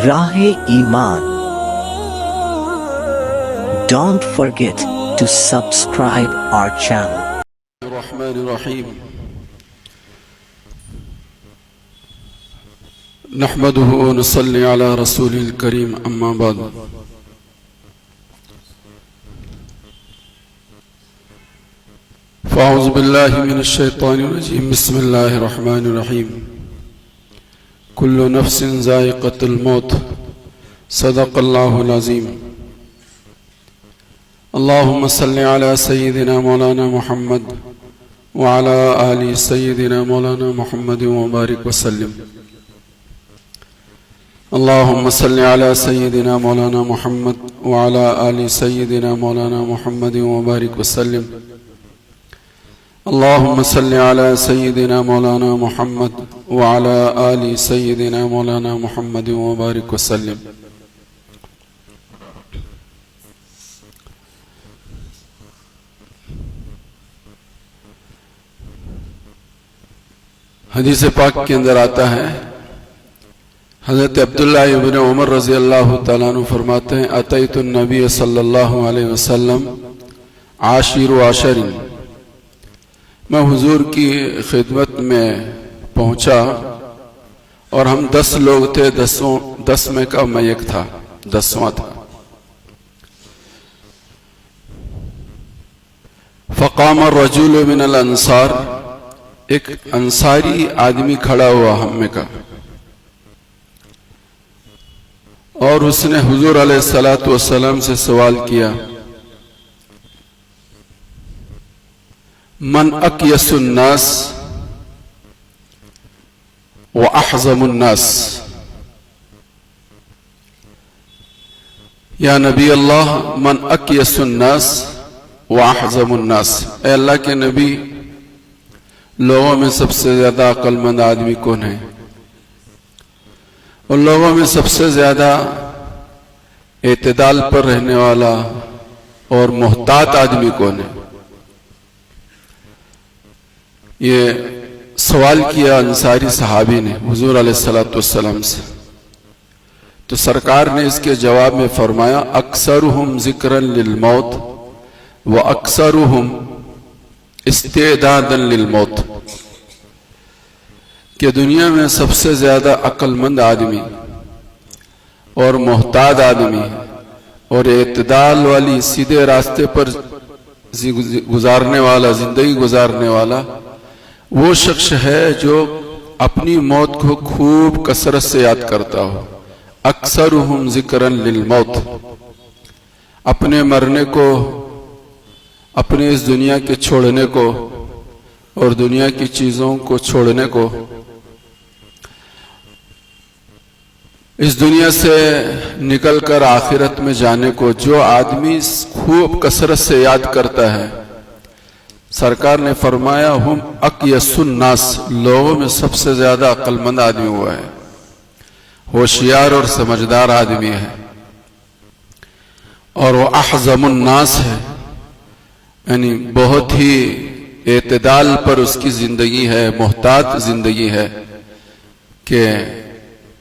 راہ ایمان. Don't forget to subscribe our channel. الرحمن الرحیم. نحمده ونصلي على رسوله الكريم. اما بعد. فاعوذ بالله من الشیطان الرجیم. بسم اللہ الرحمن الرحیم. کل نفس ذائقۃ الموت. صدق اللہ العظیم. اللهم صل على سيدنا مولانا محمد وعلى آل سيدنا مولانا محمد وبارك وسلم. اللهم صل على سيدنا مولانا محمد وعلى آل سيدنا مولانا محمد وبارك وسلم. اللهم صل على سيدنا مولانا محمد وعلى آل سيدنا مولانا محمد وبارك وسلم. حدیث پاک کے اندر آتا ہے، حضرت عبداللہ ابن عمر رضی اللہ تعالیٰ عنہ فرماتے ہیں، اتیت النبی صلی اللہ علیہ وسلم عاشر عشر. میں حضور کی خدمت میں پہنچا اور ہم 10 لوگ تھے، 10 میں کا میں ایک تھا، 10واں تھا. فقام الرجل من الانصار. ایک انصاری آدمی کھڑا ہوا ہم میں کا، اور اس نے حضور علیہ الصلوۃ والسلام سے سوال کیا، من اکیس الناس واحزم الناس. یا نبی اللہ، من اکیس الناس واحزم الناس. اے اللہ کے نبی، لوگوں میں سب سے زیادہ عقل مند آدمی کون ہے؟ اور لوگوں میں سب سے زیادہ اعتدال پر رہنے والا اور محتاط آدمی کون ہے؟ یہ سوال کیا انصاری صحابی نے حضور علیہ الصلوۃ والسلام سے. تو سرکار نے اس کے جواب میں فرمایا، اکثرہم ذکرا للموت واکثرہم استعدادا للموت. کہ دنیا میں سب سے زیادہ عقل مند آدمی اور محتاط آدمی اور اعتدال والی سیدھے راستے پر گزارنے والا، زندگی گزارنے والا وہ شخص ہے جو اپنی موت کو خوب کثرت سے یاد کرتا ہو. اکثرہم ذکرا للموت. اپنے مرنے کو، اپنے اس دنیا کے چھوڑنے کو اور دنیا کی چیزوں کو چھوڑنے کو، اس دنیا سے نکل کر آخرت میں جانے کو جو آدمی خوب کثرت سے یاد کرتا ہے، سرکار نے فرمایا، ہم اکیس الناس. لوگوں میں سب سے زیادہ عقل مند آدمی ہوا ہے، ہوشیار اور سمجھدار آدمی ہے، اور وہ احزم الناس ہے، یعنی بہت ہی اعتدال پر اس کی زندگی ہے، محتاط زندگی ہے، کہ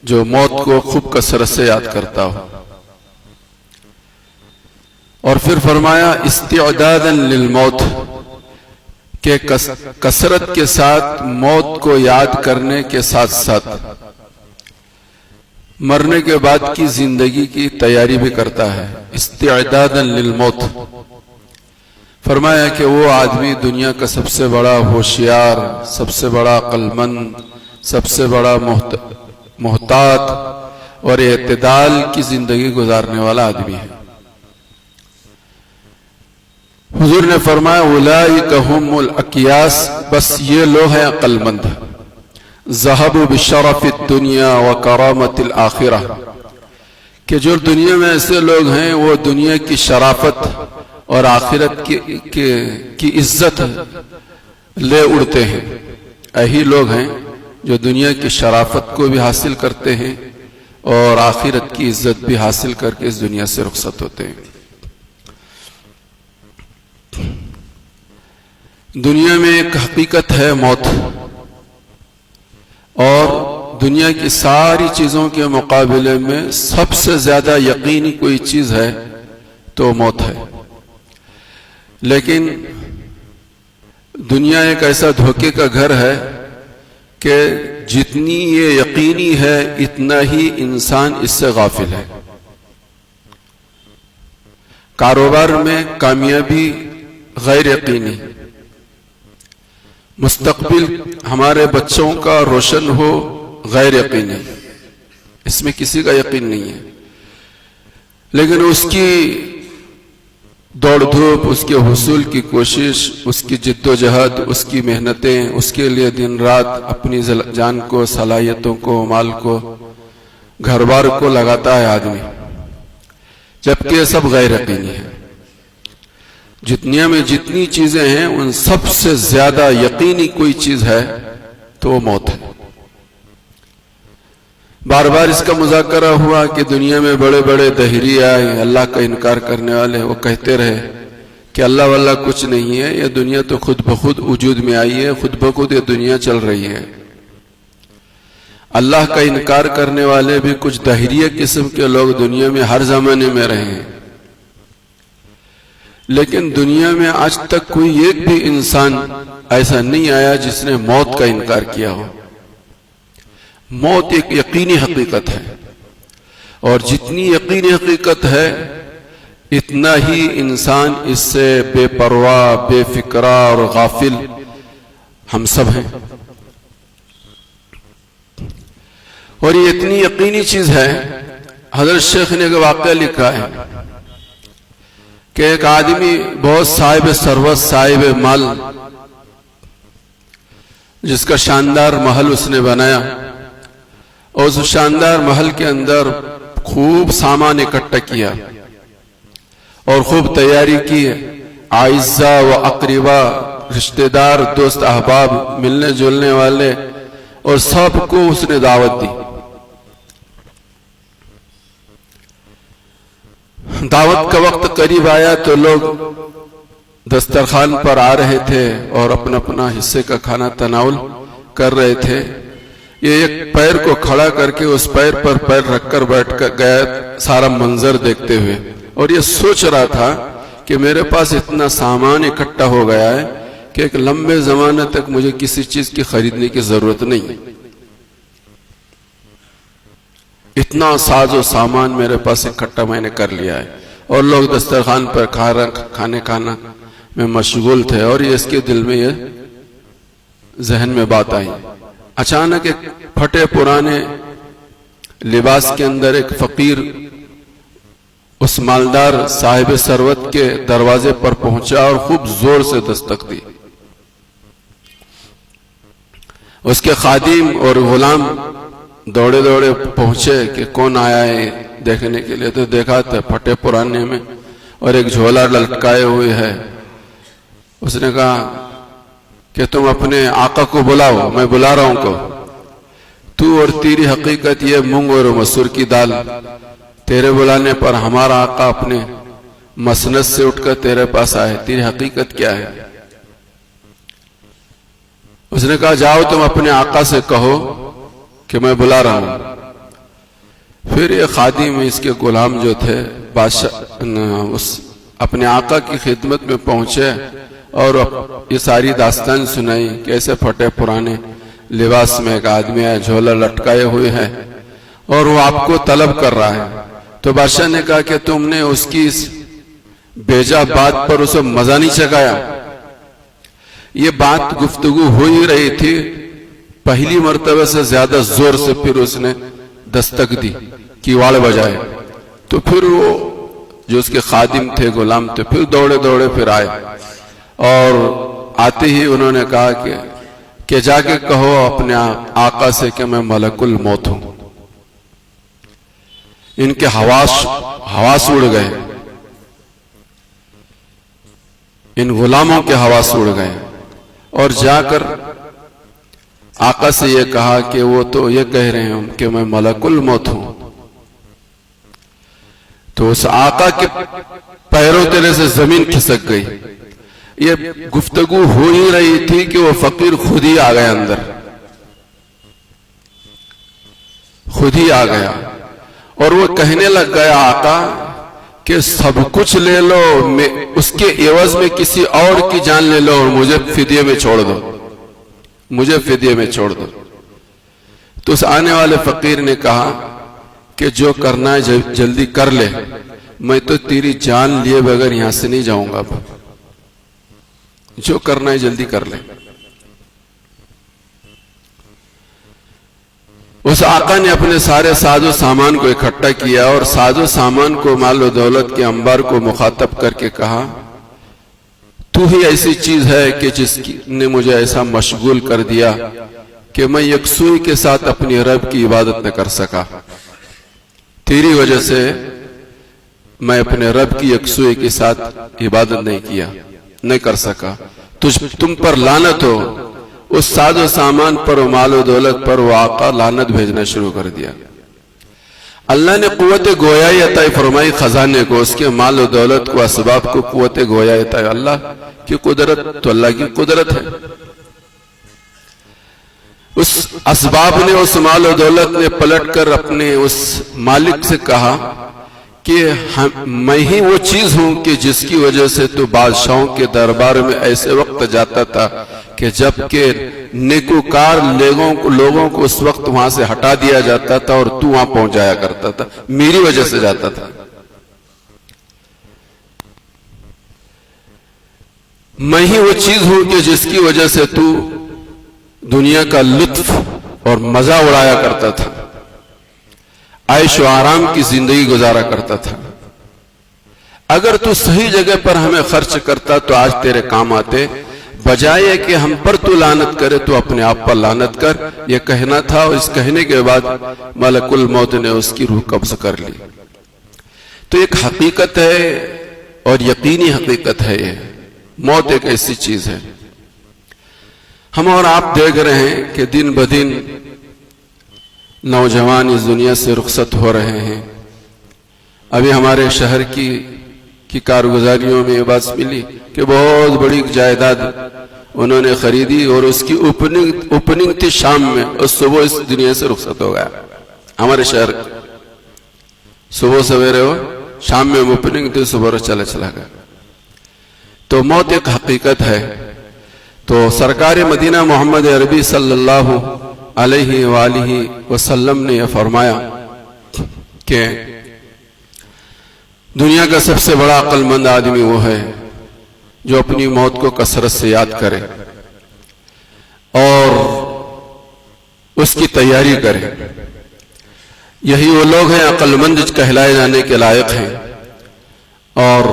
جو موت کو خوب کثرت سے یاد کرتا ہو. اور پھر فرمایا استعدادا للموت، کہ کثرت کے ساتھ موت کو یاد کرنے کے ساتھ ساتھ مرنے کے بعد کی زندگی کی تیاری بھی کرتا ہے. استعدادا للموت. فرمایا کہ وہ آدمی دنیا کا سب سے بڑا ہوشیار، سب سے بڑا عقل مند، سب سے بڑا محتاط اور اعتدال کی زندگی گزارنے والا آدمی ہے. حضور نے فرمایا، اولئک هم الاکیاس. بس یہ لوگ ہیں عقل مند. ذهبوا بشرف الدنیا وکرامت الآخرہ. کہ جو دنیا میں ایسے لوگ ہیں وہ دنیا کی شرافت اور آخرت کی عزت لے اڑتے ہیں. یہی لوگ ہیں جو دنیا کی شرافت کو بھی حاصل کرتے ہیں اور آخرت کی عزت بھی حاصل کر کے اس دنیا سے رخصت ہوتے ہیں. دنیا میں ایک حقیقت ہے موت، اور دنیا کی ساری چیزوں کے مقابلے میں سب سے زیادہ یقینی کوئی چیز ہے تو موت ہے. لیکن دنیا ایک ایسا دھوکے کا گھر ہے کہ جتنی یہ یقینی ہے اتنا ہی انسان اس سے غافل ہے. کاروبار میں کامیابی غیر یقینی، مستقبل ہمارے بچوں کا روشن ہو غیر یقینی، اس میں کسی کا یقین نہیں ہے. لیکن اس کی دوڑ دھوپ، اس کے حصول کی کوشش، اس کی جد و جہد، اس کی محنتیں، اس کے لیے دن رات اپنی جان کو، صلاحیتوں کو، مال کو، گھر بار کو لگاتا ہے آدمی، جبکہ یہ سب غیر یقینی ہے. دنیا میں جتنی چیزیں ہیں ان سب سے زیادہ یقینی کوئی چیز ہے تو وہ موت ہے. بار بار اس کا مذاکرہ ہوا کہ دنیا میں بڑے بڑے دہری آئے، اللہ کا انکار کرنے والے، وہ کہتے رہے کہ اللہ واللہ کچھ نہیں ہے، یہ دنیا تو خود بخود وجود میں آئی ہے، خود بخود یہ دنیا چل رہی ہے. اللہ کا انکار کرنے والے بھی کچھ دہریہ قسم کے لوگ دنیا میں ہر زمانے میں رہے ہیں. لیکن دنیا میں آج تک کوئی ایک بھی انسان ایسا نہیں آیا جس نے موت کا انکار کیا ہو. موت ایک یقینی حقیقت ہے، اور جتنی یقینی حقیقت ہے اتنا ہی انسان اس سے بے پرواہ، بے فکرہ اور غافل ہم سب ہیں. اور یہ اتنی یقینی چیز ہے، حضرت شیخ نے ایک واقعہ لکھا ہے کہ ایک آدمی بہت صاحب ثروت، صاحب مال، جس کا شاندار محل اس نے بنایا، اور اس شاندار محل کے اندر خوب سامان اکٹھا کیا اور خوب تیاری کی. اعزاء و اقربا، رشتہ دار، دوست احباب، ملنے جلنے والے، اور سب کو اس نے دعوت دی. دعوت کا وقت قریب آیا تو لوگ دسترخوان پر آ رہے تھے اور اپنا اپنا حصے کا کھانا تناول کر رہے تھے. یہ ایک پیر کو کھڑا کر کے اس پیر پر پیر رکھ کر بیٹھ کر گیا سارا منظر دیکھتے ہوئے، اور یہ سوچ رہا تھا کہ میرے پاس اتنا سامان اکٹھا ہو گیا ہے کہ ایک لمبے زمانے تک مجھے کسی چیز کی خریدنے کی ضرورت نہیں. اتنا ساز و سامان میرے پاس اکٹھا میں نے کر لیا ہے. اور لوگ دسترخوان پر کھانا میں مشغول تھے، اور یہ اس کے دل میں یہ ذہن میں بات آئی. اچانک ایک پھٹے پرانے لباس کے اندر ایک فقیر اس مالدار صاحب ثروت کے دروازے پر پہنچا اور خوب زور سے دستک دی. اس کے خادم اور غلام دوڑے دوڑے پہنچے کہ کون آیا ہے دیکھنے کے لیے. تو دیکھا تھا پھٹے پرانے میں اور ایک جھولا لٹکائے ہوئے ہے. اس نے کہا کہ تم اپنے آقا کو بلاؤ، میں بلا رہا ہوں کو. تو اور تیری حقیقت یہ مونگ اور مسور کی دال، تیرے بلانے پر ہمارا آقا اپنے مسند سے اٹھ کر تیرے پاس آئے، تیری حقیقت کیا ہے؟ اس نے کہا جاؤ تم اپنے آقا سے کہو کہ میں بلا رہا ہوں. پھر یہ خادم اس کے غلام جو تھے بادشاہ اپنے آقا کی خدمت میں پہنچے اور یہ ساری داستان سنائی. کیسے پھٹے پرانے لباس میں ایک آدمی ہے، جھولا لٹکائے ہوئے ہے اور وہ آپ کو طلب کر رہا ہے. تو بادشاہ نے کہا کہ تم نے اس کی اس بیجا بات پر اسے مزہ نہیں چکایا. یہ بات گفتگو ہو ہی رہی تھی، پہلی مرتبہ سے زیادہ زور سے پھر اس نے دستک دی، کیواڑ بجائے. تو پھر وہ جو اس کے خادم تھے، غلام تھے، پھر دوڑے دوڑے پھر آئے، اور آتے ہی انہوں نے کہا کہ جا کے کہو اپنے آقا سے کہ میں ملک الموت ہوں. ان کے حواس اڑ گئے، ان غلاموں کے حواس اڑ گئے، اور جا کر آقا سے یہ کہا کہ وہ تو یہ کہہ رہے ہیں کہ میں ملک الموت ہوں. تو اس آقا کے پیروں تلے سے زمین کھسک گئی. یہ گفتگو ہو ہی رہی تھی کہ وہ فقیر خود ہی آ گئے اندر. خود ہی آ گیا اور وہ کہنے لگ گیا آقا کہ سب کچھ لے لو، اس کے عوض میں کسی اور کی جان لے لو اور مجھے فدیے میں چھوڑ دو، مجھے فدیے میں چھوڑ دو۔ تو اس آنے والے فقیر نے کہا کہ جو کرنا ہے جلدی کر لے، میں تو تیری جان لیے بغیر یہاں سے نہیں جاؤں گا، جو کرنا ہے جلدی کر لے۔ اس آقا نے اپنے سارے ساز و سامان کو اکٹھا کیا اور ساز و سامان کو، مال و دولت کے انبار کو مخاطب کر کے کہا تو ہی ایسی چیز ہے کہ جس نے مجھے ایسا مشغول کر دیا کہ میں یکسوئی کے ساتھ اپنی رب کی عبادت نہ کر سکا، تیری وجہ سے میں اپنے رب کی یکسوئی کے ساتھ عبادت نہیں کر سکا، تم پر لعنت ہو۔ اس ساز و سامان پر و مال و دولت پر وہ آقا لعنت بھیجنا شروع کر دیا۔ اللہ نے قوت گویائی عطا فرمائی خزانے کو، اس کے مال و دولت کو، اسباب کو قوت گویائی عطا۔ اللہ کی قدرت تو اللہ کی قدرت ہے۔ اس اسباب نے، اس مال و دولت نے پلٹ کر اپنے اس مالک سے کہا کہ میں ہی وہ چیز ہوں کہ جس کی وجہ سے تو بادشاہوں کے دربار میں ایسے وقت جاتا تھا کہ جب کہ نیکوکار لوگوں کو اس وقت وہاں سے ہٹا دیا جاتا تھا اور تو وہاں پہنچ جایا کرتا تھا، میری وجہ سے جاتا تھا۔ میں ہی وہ چیز ہوں کہ جس کی وجہ سے تو دنیا کا لطف اور مزہ اڑایا کرتا تھا، عیش و آرام کی زندگی گزارا کرتا تھا۔ اگر تو صحیح جگہ پر ہمیں خرچ کرتا تو آج تیرے کام آتے، بجائے کہ ہم پر تو لعنت کرے تو اپنے آپ پر لعنت کر، یہ کہنا تھا۔ اور اس کہنے کے بعد ملک الموت نے اس کی روح قبض کر لی۔ تو ایک حقیقت ہے اور یقینی حقیقت ہے، یہ موت ایک ایسی چیز ہے۔ ہم اور آپ دیکھ رہے ہیں کہ دن بدن نوجوان اس دنیا سے رخصت ہو رہے ہیں۔ ابھی ہمارے شہر کی کارگزاریوں میں یہ بات ملی کہ بہت بڑی جائیداد انہوں نے خریدی اور اس کی اوپننگ تھی شام میں، اور صبح اس دنیا سے رخصت ہو گیا۔ ہمارے شہر صبح سویرے ہو، شام میں اوپننگ تھی، صبح چلا گیا۔ تو موت ایک حقیقت ہے۔ تو سرکار مدینہ محمد عربی صلی اللہ علیہ وآلہ وسلم نے یہ فرمایا کہ دنیا کا سب سے بڑا عقل مند آدمی وہ ہے جو اپنی موت کو کثرت سے یاد کرے اور اس کی تیاری کرے۔ یہی وہ لوگ ہیں عقل مند کہلائے جانے کے لائق ہیں، اور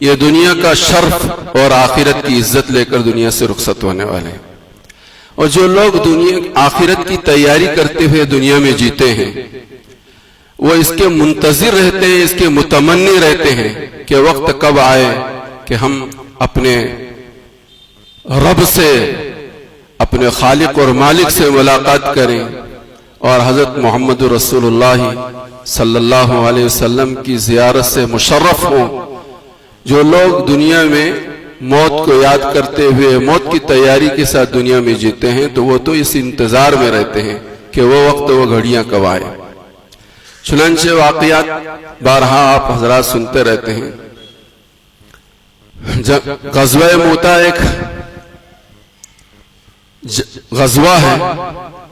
یہ دنیا کا شرف اور آخرت کی عزت لے کر دنیا سے رخصت ہونے والے ہیں۔ اور جو لوگ آخرت کی تیاری کرتے ہوئے دنیا میں جیتے ہیں، وہ اس کے منتظر رہتے ہیں، اس کے متمنی رہتے ہیں کہ وقت کب آئے کہ ہم اپنے رب سے، اپنے خالق اور مالک سے ملاقات کریں اور حضرت محمد رسول اللہ صلی اللہ علیہ وسلم کی زیارت سے مشرف ہوں۔ جو لوگ دنیا میں موت کو یاد کرتے ہوئے موت کی تیاری کے ساتھ دنیا میں جیتے ہیں، تو وہ تو اس انتظار میں رہتے ہیں کہ وہ وقت، وہ گھڑیاں کب آئے۔ چنانچہ واقعات بارہا آپ حضرات سنتے رہتے ہیں۔ غزوہ موتا ایک غزوہ ہے،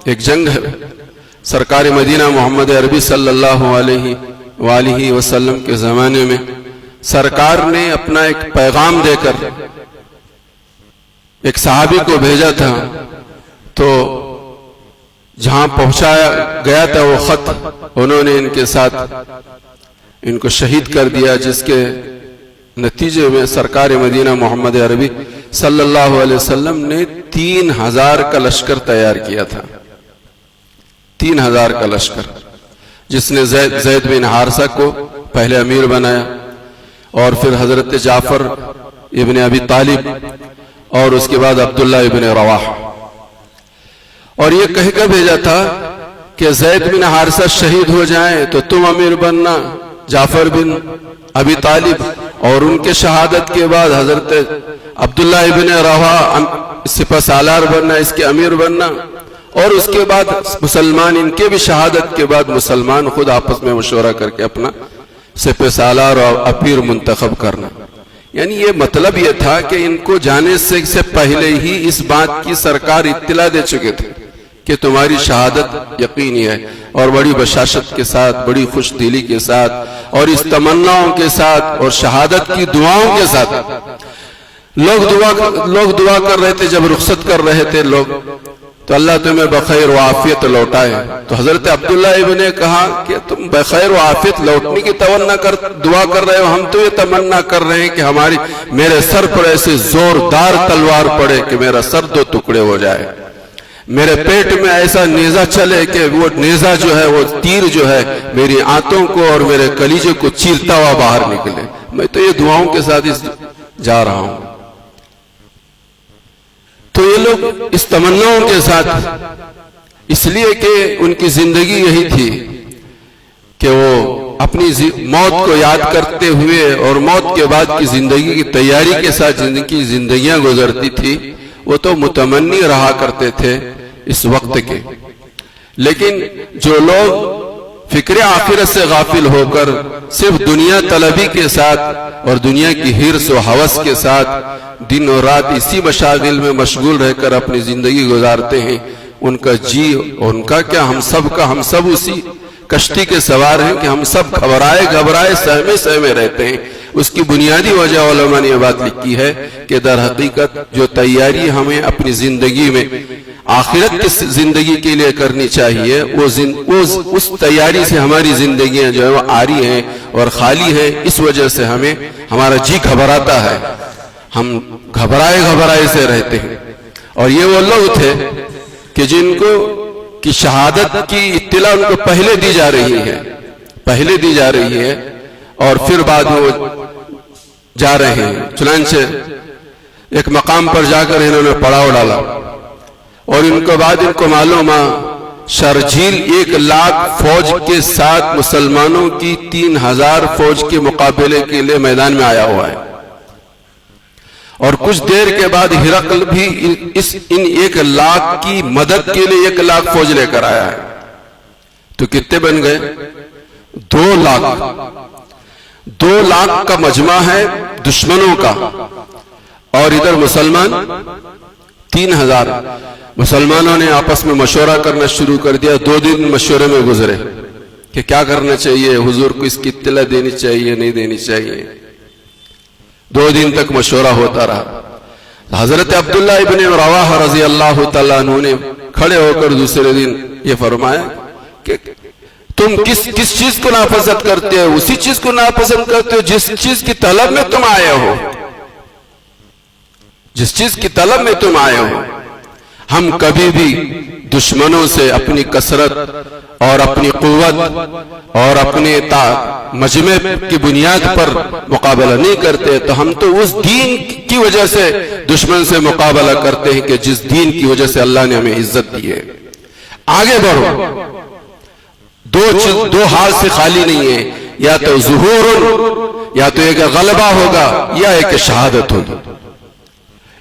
ایک جنگ ہے۔ سرکار مدینہ محمد عربی صلی اللہ علیہ وآلہ وسلم کے زمانے میں سرکار نے اپنا ایک پیغام دے کر ایک صحابی کو بھیجا تھا، تو جہاں پہنچایا گیا تھا وہ خط انہوں نے ان کے ساتھ ان کو شہید کر دیا، جس کے نتیجے میں سرکار مدینہ محمد عربی صلی اللہ علیہ وسلم نے 3000 کا لشکر تیار کیا تھا۔ 3000 کا لشکر، جس نے زید بن حارثہ کو پہلے امیر بنایا، اور پھر حضرت جعفر ابن ابی طالب، اور اس کے بعد عبداللہ ابن رواحہ، اور یہ کہہ کر بھیجا تھا کہ زید بن حارثہ شہید ہو جائیں تو تم امیر بننا، جعفر بن ابی طالب، اور ان کے شہادت کے بعد حضرت عبداللہ ابن رواحہ سپہ سالار بننا، اس کے امیر بننا، اور اس کے بعد مسلمان، ان کے بھی شہادت کے بعد مسلمان خود آپس میں مشورہ کر کے اپنا سپہ سالار اور امیر منتخب کرنا. یعنی یہ مطلب یہ تھا کہ ان کو جانے سے پہلے ہی اس بات کی سرکار اطلاع دے چکے تھے کہ تمہاری شہادت یقینی ہے، اور بڑی بشاشت کے ساتھ، بڑی خوش دلی کے ساتھ، اور اس تمناؤں کے ساتھ اور شہادت کی دعاؤں کے ساتھ لوگ دعا کر رہے تھے. جب رخصت کر رہے تھے لوگ، تو اللہ تمہیں بخیر و عافیت لوٹائے. تو حضرت عبداللہ ابن نے کہا کہ تم بخیر و عافیت لوٹنے کی دعا کر رہے ہو، ہم تو یہ تمنا کر رہے ہیں کہ میرے سر پر ایسے زوردار تلوار پڑے کہ میرا سر دو ٹکڑے ہو جائے، میرے پیٹ میں ایسا نیزہ چلے کہ وہ نیزہ جو ہے، وہ تیر جو ہے، میری آنتوں کو اور میرے کلیجے کو چیرتا ہوا باہر نکلے. میں تو یہ دعاؤں کے ساتھ جا رہا ہوں. تو یہ لوگ اس تمناؤں کے ساتھ، اس لیے کہ ان کی زندگی یہی تھی کہ وہ اپنی موت کو یاد کرتے ہوئے اور موت کے بعد کی زندگی کی تیاری کے ساتھ زندگیاں گزرتی تھی. وہ تو متمنی رہا کرتے تھے اس وقت کے. لیکن جو لوگ فکر آخرت سے غافل ہو کر صرف دنیا طلبی کے ساتھ اور دنیا کی حرص و ہوس کے ساتھ دن اور رات اسی مشاغل میں مشغول رہ کر اپنی زندگی گزارتے ہیں، ان کا جی اور ان کا کیا، ہم سب اسی کشتی کے سوار ہیں کہ ہم سب گھبرائے سہمے رہتے ہیں. اس کی بنیادی وجہ علماء نے یہ بات لکھی ہے کہ در حقیقت جو تیاری ہمیں اپنی زندگی میں آخرت کی زندگی کے لیے کرنی چاہیے، اس تیاری سے ہماری زندگیاں جو ہے وہ عاری ہیں اور خالی ہیں. اس وجہ سے ہمارا جی گھبراتا ہے، ہم گھبرائے سے رہتے ہیں. اور یہ وہ لوگ تھے کہ جن کو کی شہادت کی اطلاع ان کو پہلے دی جا رہی ہے اور پھر بعد میں وہ جا رہے ہیں. چنانچہ ایک مقام پر جا کر انہوں نے پڑاؤ ڈالا اور ان کو بعد ان کو معلوم شرجیل 1,00,000 فوج کے ساتھ مسلمانوں کی 3,000 فوج کے مقابلے کے لیے میدان میں آیا ہوا ہے. اور کچھ دیر کے بعد ہرقل بھی ان 1,00,000 کی مدد کے لیے 1,00,000 فوج لے کر آیا ہے. تو کتنے بن گئے؟ 2,00,000 کا مجمع ہے دشمنوں کا، اور ادھر مسلمان 3,000. مسلمانوں نے آپس میں مشورہ کرنا شروع کر دیا. 2 دن مشورے میں گزرے کہ کیا کرنا چاہیے، حضور کو اس کی اطلاع دینی چاہیے نہیں دینی چاہیے. 2 دن تک مشورہ ہوتا رہا. حضرت عبداللہ ابن رواحہ رضی اللہ تعالیٰ عنہ نے کھڑے ہو کر دوسرے دن یہ فرمایا کہ تم کس چیز کو ناپسند کرتے ہو؟ اسی چیز کو ناپسند کرتے ہو جس چیز کی طلب میں تم آئے ہو. جس چیز کی طلب میں تم آئے ہو. ہم کبھی بھی دشمنوں سے اپنی کثرت اور اپنی قوت اور اپنے مجمع کی بنیاد پر مقابلہ نہیں کرتے. تو ہم تو اس دین کی وجہ سے دشمن سے مقابلہ کرتے ہیں کہ جس دین کی وجہ سے اللہ نے ہمیں عزت دی ہے. آگے بڑھو. 2 حال سے خالی نہیں ہے، یا تو ظہور، یا تو ایک غلبہ ہوگا یا ایک شہادت ہوگی.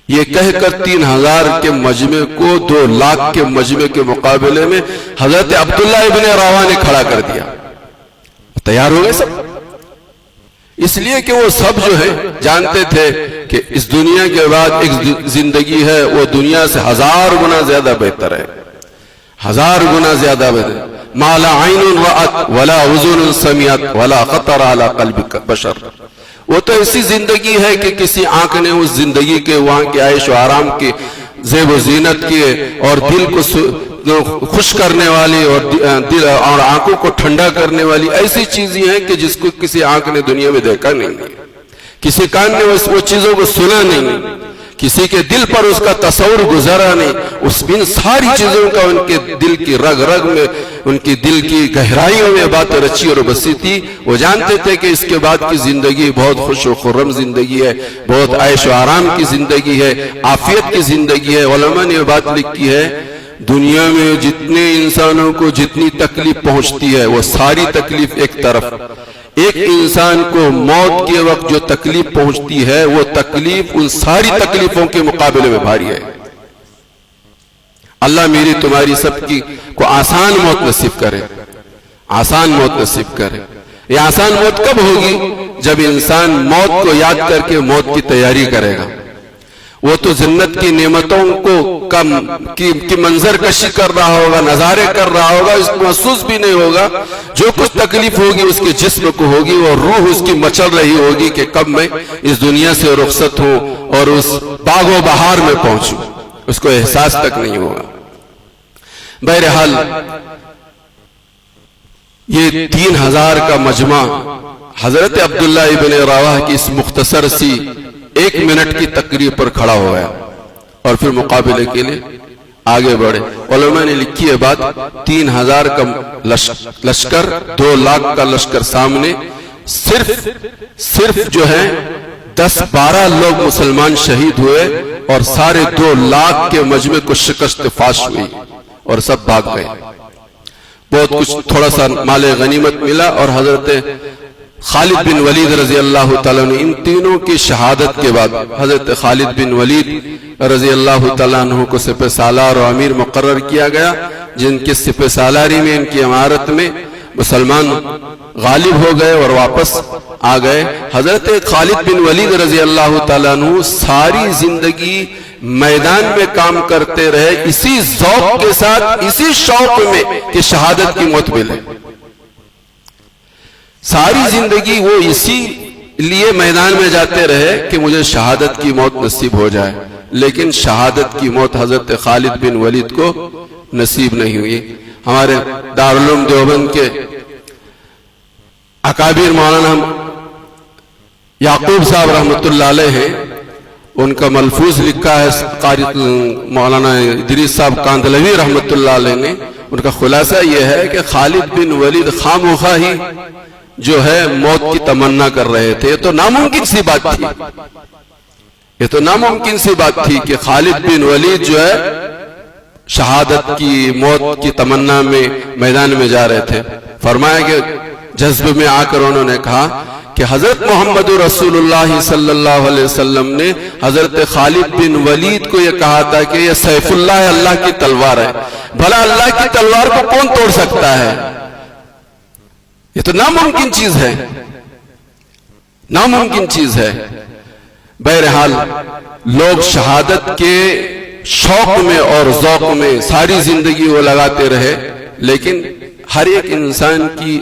یہ کہہ کر 3,000 کے مجمع کو 2,00,000 کے مجمع کے مقابلے میں حضرت عبداللہ ابن رواحہ نے کھڑا کر دیا. تیار ہو گئے سب. اس لیے کہ وہ سب جو ہے جانتے تھے کہ اس دنیا کے بعد ایک زندگی ہے، وہ دنیا سے 1000 گنا زیادہ بہتر ہے. 1000 گنا زیادہ بہتر. ما لا عین رأت ولا اذن سمعت ولا خطر على قلب بشر. وہ تو ایسی زندگی ہے کہ کسی آنکھ نے اس زندگی کے وہاں کے عیش و آرام کے زیب و زینت کے اور دل کو خوش کرنے والی اور دل اور آنکھوں کو ٹھنڈا کرنے والی ایسی چیزیں ہیں کہ جس کو کسی آنکھ نے دنیا میں دیکھا نہیں، کسی کان نے وہ چیزوں کو سنا نہیں، کسی کے دل پر اس کا تصور گزرا نہیں. ان ساری چیزوں کا ان کے دل کی رگ رگ میں، ان کی دل کی گہرائیوں میں بات رچی اور بسی تھی. وہ جانتے تھے کہ اس کے بعد کی زندگی بہت خوش و خرم زندگی ہے، بہت عیش و آرام کی زندگی ہے، عافیت کی زندگی ہے. علماء نے یہ بات لکھی ہے دنیا میں جتنے انسانوں کو جتنی تکلیف پہنچتی ہے وہ ساری تکلیف ایک طرف، ایک انسان کو موت کے وقت جو تکلیف پہنچتی ہے وہ تکلیف ان ساری تکلیفوں کے مقابلے میں بھاری ہے. اللہ میری تمہاری سب کی کو آسان موت نصیب کرے، آسان موت نصیب کرے۔ یہ آسان موت کب ہوگی؟ جب انسان موت کو یاد کر کے موت کی تیاری کرے گا۔ وہ تو جنت کی نعمتوں کی منظر کشی کر رہا ہوگا، نظارے کر رہا ہوگا، اس کو محسوس بھی نہیں ہوگا۔ جو کچھ تکلیف ہوگی اس کے جسم کو ہوگی، اور روح اس کی مچل رہی ہوگی کہ کب میں اس دنیا سے رخصت ہوں اور اس باغ و بہار میں پہنچوں، اس کو احساس تک نہیں ہوگا۔ بہرحال یہ 3000 کا مجمع حضرت عبداللہ ابن رواحہ کی اس مختصر سی 1 منٹ کی تقریر پر کھڑا ہو گیا اور پھر مقابلے کے لیے آگے بڑھے۔ علماء نے لکھی ہے بات، 3000 کا لشکر، 2 لاکھ کا لشکر سامنے، صرف جو ہے 10-12 لوگ مسلمان شہید ہوئے اور سارے 2 لاکھ کے مجمع کو شکست فاش ہوئی اور سب بھاگ گئے۔ بہت کچھ تھوڑا سا مال غنیمت ملا، اور حضرت خالد بن ولید رضی اللہ تعالیٰ عنہ، ان تینوں کی شہادت کے بعد حضرت خالد بن ولید رضی اللہ تعالیٰ عنہ کو سپہ سالار اور امیر مقرر کیا گیا، جن کے سپہ سالاری میں، ان کی امارت میں مسلمان غالب ہو گئے اور واپس آ گئے۔ حضرت خالد بن ولید رضی اللہ تعالیٰ عنہ ساری زندگی میدان میں کام کرتے رہے، اسی ذوق کے ساتھ، اسی شوق میں کہ شہادت کی موت ملے۔ ساری زندگی وہ اسی لیے میدان میں جاتے رہے کہ مجھے شہادت کی موت نصیب ہو جائے، لیکن شہادت کی موت حضرت خالد بن ولید کو نصیب نہیں ہوئی۔ ہمارے دارالعلوم دیوبند کے اکابر مولانا یعقوب صاحب رحمۃ اللہ علیہ ہیں، ان کا ملفوظ لکھا ہے قاری مولانا ادریس صاحب کاندلوی رحمۃ اللہ علیہ نے۔ ان کا خلاصہ یہ ہے کہ خالد بن ولید خامخواہ ہی جو ہے موت کی تمنا کر رہے تھے۔ یہ تو ناممکن سی بات تھی، یہ تو ناممکن سی بات تھی کہ خالد بن ولید جو ہے شہادت کی موت کی تمنا میں میدان میں جا رہے تھے۔ فرمایا کہ جذب میں آ کر انہوں نے کہا کہ حضرت محمد رسول اللہ صلی اللہ علیہ وسلم نے حضرت خالد بن ولید کو یہ کہا تھا کہ یہ سیف اللہ ہے، اللہ کی تلوار ہے، بھلا اللہ کی تلوار کو کون توڑ سکتا ہے؟ یہ تو ناممکن چیز ہے، ناممکن چیز ہے۔ بہرحال لوگ شہادت کے شوق میں اور ذوق میں ساری زندگی وہ لگاتے رہے، لیکن ہر ایک انسان کی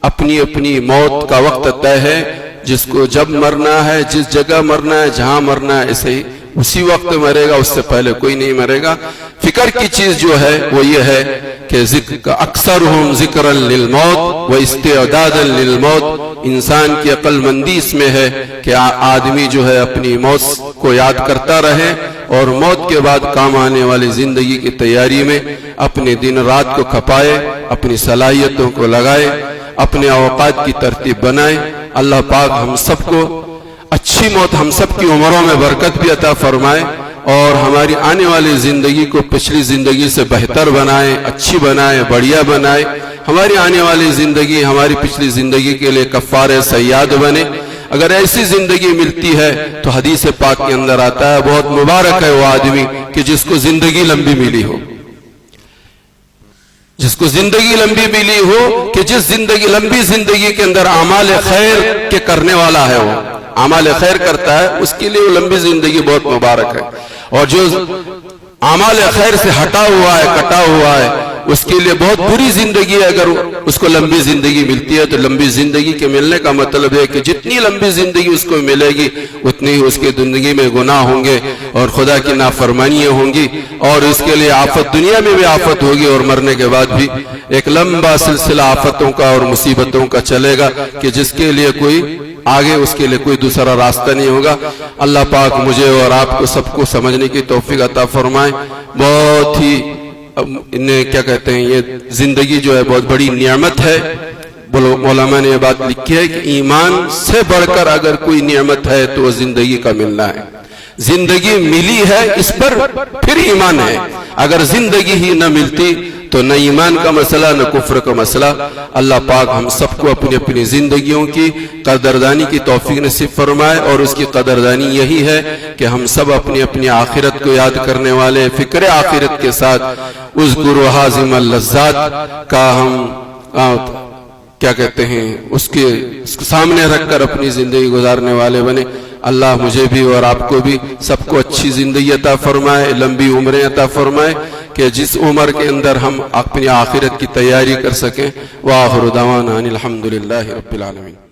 اپنی اپنی موت کا وقت طے ہے، جس کو جب مرنا ہے، جس جگہ مرنا ہے، جہاں مرنا ہے، ایسے ہی اسی وقت مرے گا، اس سے پہلے کوئی نہیں مرے گا۔ فکر کی چیز جو ہے وہ یہ ہے کہ اکثرہم ذکرا للموت و استعدادا للموت، انسان کی عقل مندی اس میں ہے کہ آدمی جو ہے اپنی موت کو یاد کرتا رہے اور موت کے بعد کام آنے والی زندگی کی تیاری میں اپنے دن رات کو کھپائے، اپنی صلاحیتوں کو لگائے، اپنے اوقات کی ترتیب بنائے۔ اللہ پاک ہم سب کو اچھی موت، ہم سب کی عمروں میں برکت بھی عطا فرمائے اور ہماری آنے والی زندگی کو پچھلی زندگی سے بہتر بنائے، اچھی بنائے، بڑھیا بنائے۔ ہماری آنے والی زندگی ہماری پچھلی زندگی کے لیے کفارہ سیاد بنے۔ اگر ایسی زندگی ملتی ہے تو حدیث پاک کے اندر آتا ہے بہت مبارک ہے وہ آدمی کہ جس کو زندگی لمبی ملی ہو، جس کو زندگی لمبی ملی ہو، کہ جس لمبی زندگی کے اندر اعمال خیر کے کرنے والا ہے، وہ اعمال خیر کرتا ہے، اس کے لیے وہ لمبی زندگی بہت مبارک ہے۔ اور جو اعمال خیر سے ہٹا ہوا ہے، کٹا ہوا ہے، اس کے لیے بہت بری زندگی ہے۔ اگر اس کو لمبی زندگی ملتی ہے تو لمبی زندگی کے ملنے کا مطلب ہے کہ جتنی لمبی زندگی اس کو ملے گی اتنی ہی اس کی زندگی میں گناہ ہوں گے اور خدا کی نافرمانیاں ہوں گی، اور اس کے لیے آفت، دنیا میں بھی آفت ہوگی اور مرنے کے بعد بھی ایک لمبا سلسلہ آفتوں کا اور مصیبتوں کا چلے گا کہ جس کے لیے کوئی آگے اس کے لیے کوئی دوسرا راستہ نہیں ہوگا۔ اللہ پاک مجھے اور آپ کو سب کو سمجھنے کی توفیق عطا فرمائے۔ بہت ہی انہیں کیا کہتے ہیں، یہ زندگی جو ہے بہت بڑی نعمت ہے۔ علماء نے یہ بات لکھی ہے کہ ایمان سے بڑھ کر اگر کوئی نعمت ہے تو وہ زندگی کا ملنا ہے۔ زندگی ملی ہے، اس پر پھر ایمان ہے۔ اگر زندگی ہی نہ ملتی تو نہ ایمان کا مسئلہ نہ کفر کا مسئلہ. اللہ پاک ہم سب کو اپنی اپنی زندگیوں کی قدردانی کی توفیق نصیب فرمائے. اور اس کی قدردانی یہی ہے کہ ہم سب اپنی اپنی آخرت کو یاد کرنے والے, فکر آخرت کے ساتھ اذکروا حازم اللذات کا ہم کیا کہتے ہیں اس کے سامنے رکھ کر اپنی زندگی گزارنے والے بنے. اللہ مجھے بھی اور آپ کو بھی سب کو اچھی زندگی عطا فرمائے, لمبی عمریں عطا فرمائے کہ جس عمر کے اندر ہم اپنی آخرت کی تیاری کر سکیں. وآخر دعوانا ان الحمدللہ رب العالمین.